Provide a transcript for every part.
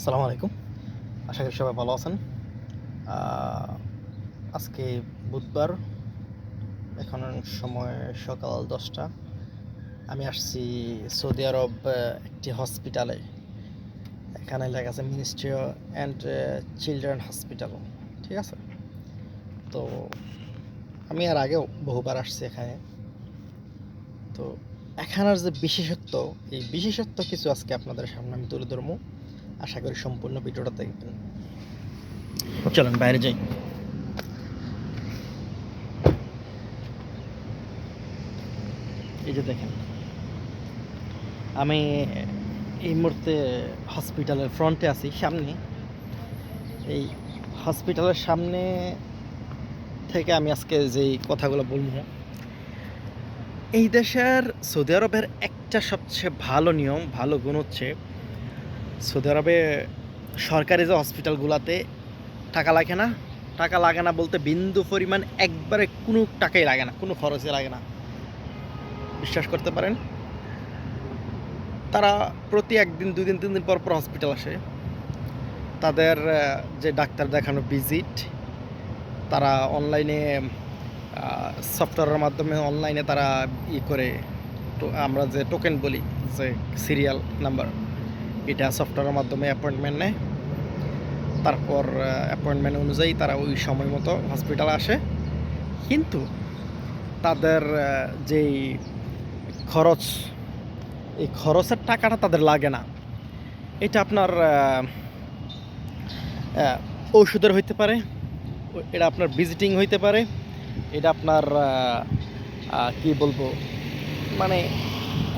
আসসালামু আলাইকুম। আশা করি সবাই ভালো আছেন। আ আজকে বুধবার, এখন সময় সকাল ১০টা। আমি আসছি সৌদি আরব একটি হসপিটালে। এখানে লেখা আছে মিনিস্ট্রি অ্যান্ড চিলড্রেন হসপিটাল। ঠিক আছে? তো আমি এর আগেও বহুবার আসছি এখানে। তো এখানের যে বিশেষত্ব, এই বিশেষত্ব কিছু আজকে আপনাদের সামনে আমি তুলে ধরবো। আশা করি সম্পূর্ণ ভিডিওটা দেখবেন। চলেন বাইরে যাই। এই যে দেখেন, আমি এই মুহূর্তে হসপিটালের ফ্রন্টে আছি, সামনে। এই হসপিটালের সামনে থেকে আমি আজকে যেই কথাগুলো বলবো, এই দেশের সৌদি আরবের একটা সবচেয়ে ভালো নিয়ম, ভালো গুণ হচ্ছে সৌদি আরবে সরকারি যে হসপিটালগুলোতে টাকা লাগে না। টাকা লাগে না বলতে বিন্দু পরিমাণ, একবারে কোনো টাকাই লাগে না, কোনো খরচই লাগে না। বিশ্বাস করতে পারেন, তারা প্রতি একদিন, 2 দিন, 3 দিন পর পর হসপিটাল আসে। তাদের যে ডাক্তার দেখানো ভিজিট, তারা অনলাইনে সফটওয়্যারের মাধ্যমে অনলাইনে তারা করে, তো আমরা যে টোকেন বলি, যে সিরিয়াল নাম্বার, এটা সফটওয়্যারের মাধ্যমে অ্যাপয়েন্টমেন্ট নেয়। তারপর অ্যাপয়েন্টমেন্ট অনুযায়ী তারা ওই সময় মতো হসপিটালে আসে। কিন্তু তাদের যেই খরচ, এই খরচের টাকাটা তাদের লাগে না। এটা আপনার ঔষধের হইতে পারে, এটা আপনার ভিজিটিং হইতে পারে, এটা আপনার কি বলবো, মানে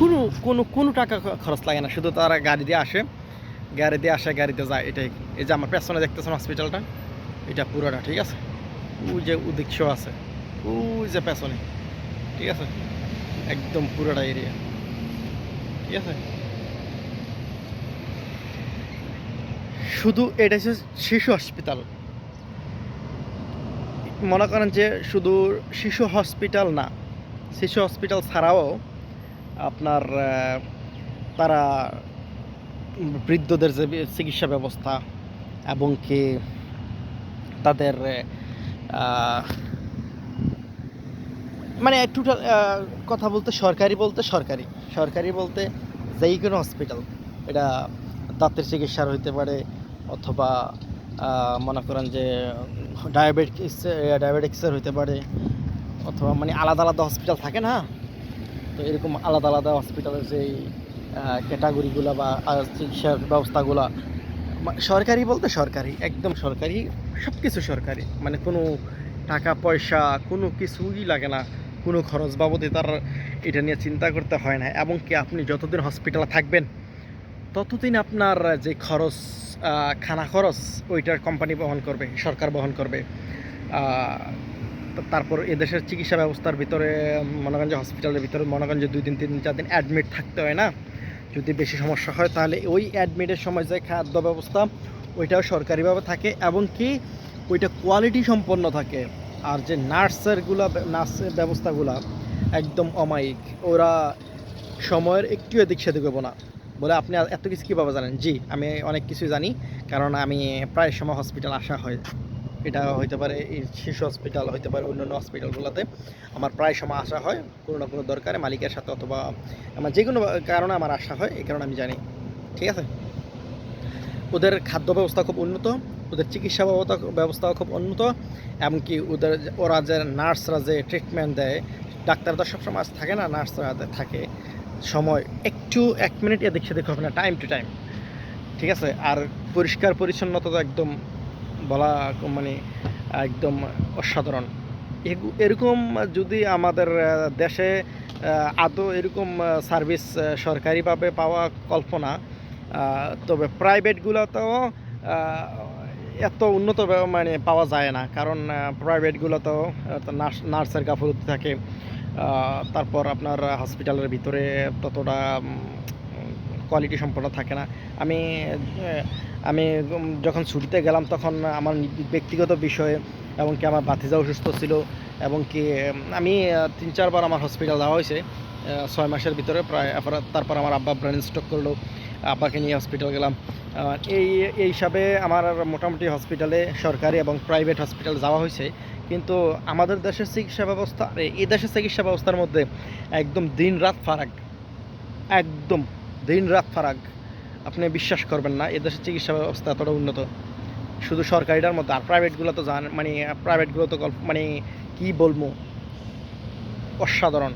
কোনো কোনো কোনো টাকা খরচ লাগে না। শুধু তারা গাড়ি দিয়ে আসে, গাড়িতে যায়, এটাই। এই যে আমার পেছনে দেখতেছেন হসপিটালটা, এটা পুরোটা, ঠিক আছে? ওই যে উদ্দেশ্য আছে, ওই যে পেছনে, ঠিক আছে? একদম পুরোটা এরিয়া, ঠিক আছে? শুধু এটা হচ্ছে শিশু হসপিটাল। মনে করেন যে শুধু শিশু হসপিটাল না, শিশু হসপিটাল ছাড়াও আপনার তারা বৃদ্ধদের যে চিকিৎসা ব্যবস্থা, এবং কি তাদের মানে টোটাল কথা বলতে সরকারি বলতে যেই কোনো হসপিটাল, এটা দাঁতের চিকিৎসার হইতে পারে, অথবা মনে করেন যে ডায়াবেটিক্সের হইতে পারে, অথবা মানে আলাদা আলাদা হসপিটাল থাকে না। তো এরকম আলাদা আলাদা হসপিটালের যেই ক্যাটাগরিগুলো বা চিকিৎসার ব্যবস্থাগুলো, সরকারি বলতে সরকারি, একদম সরকারি, সব কিছু সরকারি। মানে কোনো টাকা পয়সা কোনো কিছুই লাগে না, কোনো খরচ বাবদে তার এটা নিয়ে চিন্তা করতে হয় না। এবং কি আপনি যতদিন হসপিটালে থাকবেন ততদিন আপনার যে খরচ, খানা খরচ, ওইটার কোম্পানি বহন করবে, সরকার বহন করবে। তারপর এদেশের চিকিৎসা ব্যবস্থার ভিতরে মনে করেন যে হসপিটালের ভিতরে মনে করেন যে 2 দিন 3 দিন 4 দিন অ্যাডমিট থাকতে হয় না। যদি বেশি সমস্যা হয় তাহলে ওই অ্যাডমিটের সময় যে খাদ্য ব্যবস্থা, ওইটাও সরকারিভাবে থাকে, এবং কি ওইটা কোয়ালিটি সম্পন্ন থাকে। আর যে নার্সের ব্যবস্থাগুলা একদম অমায়িক। ওরা সময়ের একটু এদিক সেদিক হবো না। বলে আপনি এত কিছু কীভাবে জানেন? জি, আমি অনেক কিছুই জানি, কারণ আমি প্রায় সময় হসপিটাল আসা হয়। এটা হইতে পারে এই শিশু হসপিটাল, হইতে পারে অন্যান্য হসপিটালগুলোতে আমার প্রায় সময় আসা হয়, কোনো না কোনো দরকারে মালিকের সাথে, অথবা আমার যে কোনো কারণে আমার আসা হয়, এই কারণে আমি জানি, ঠিক আছে? ওদের খাদ্য ব্যবস্থা খুব উন্নত, ওদের চিকিৎসা ব্যবস্থাও খুব উন্নত, এমনকি ওরা যে নার্সরা যে ট্রিটমেন্ট দেয়, ডাক্তার তো সবসময় থাকে না, নার্সরা থাকে সময় একটু 1 মিনিট এদিক সেদিক হবে না, টাইম টু টাইম, ঠিক আছে? আর পরিষ্কার পরিচ্ছন্নতা তো একদম বলা মানে একদম অসাধারণ। এরকম যদি আমাদের দেশে আদৌ এরকম সার্ভিস সরকারিভাবে পাওয়া কল্পনা, তবে প্রাইভেটগুলোতেও এত উন্নত মানে পাওয়া যায় না। কারণ প্রাইভেটগুলোতেও নার্সের গাফিলতি থাকে। তারপর আপনার হসপিটালের ভিতরে ততটা কোয়ালিটি সম্পন্ন থাকে না। আমি আমি যখন ছুটিতে গেলাম তখন আমার ব্যক্তিগত বিষয়ে, এবং কি আমার ভাতিজা অসুস্থ ছিল, এবং কি আমি 3-4 বার আমার হসপিটাল যাওয়া হয়েছে 6 মাসের ভিতরে প্রায়। তারপর আমার আব্বা ব্রেন স্ট্রোক করলো, আব্বাকে নিয়ে হসপিটাল গেলাম। এই হিসাবে আমার মোটামুটি হসপিটালে সরকারি এবং প্রাইভেট হসপিটাল যাওয়া হয়েছে, কিন্তু আমাদের দেশের চিকিৎসা ব্যবস্থা আর এই দেশের চিকিৎসা ব্যবস্থার মধ্যে একদম দিন রাত ফারাক, একদম দিন রাত ফারাক। আপনি বিশ্বাস করবেন না, এদেশের চিকিৎসা ব্যবস্থা এতটা উন্নত, শুধু সরকারিটার মধ্যে। আর প্রাইভেটগুলো তো জান, মানে প্রাইভেটগুলো তো মানে কি বলবো, অসাধারণ।